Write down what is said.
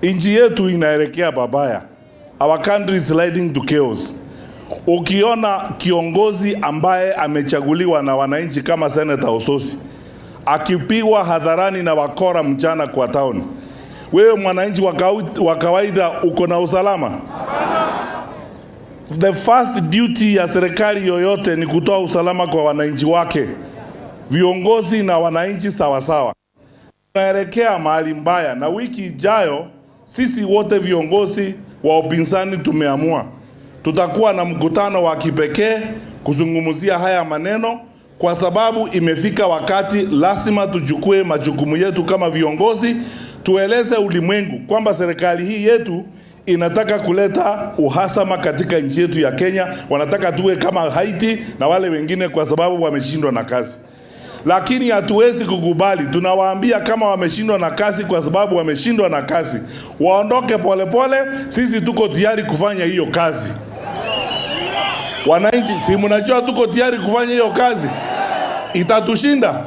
Inchi yetu inaelekea babaya. Our country is sliding to chaos. Ukiona kiongozi ambaye amechaguliwa na wananchi kama Senator Ososi akipigwa hadharani na wakora mchana kwa town, wewe mwananchi wa kawaida uko na usalama? The first duty ya serikali yoyote ni kutoa usalama kwa wananchi wake. Viongozi na wananchi sawa sawa. Tunaelekea mahali mbaya, na wiki ijayo sisi wote viongozi wa upinzani tumeamua tutakuwa na mkutano wa kipekee kuzungumzia haya maneno, kwa sababu imefika wakati lazima tuchukue majukumu yetu kama viongozi, tueleze ulimwengu kwamba serikali hii yetu inataka kuleta uhasama katika nchi yetu ya Kenya. Wanataka tuwe kama Haiti na wale wengine kwa sababu wameshindwa na kazi. Lakini hatuwezi kukubali. Tunawaambia kama wameshindwa na kazi kwa sababu wameshindwa na kazi, waondoke polepole. Sisi tuko tayari kufanya hiyo kazi. Wananchi, si mnajua tuko tayari kufanya hiyo kazi? Itatushinda?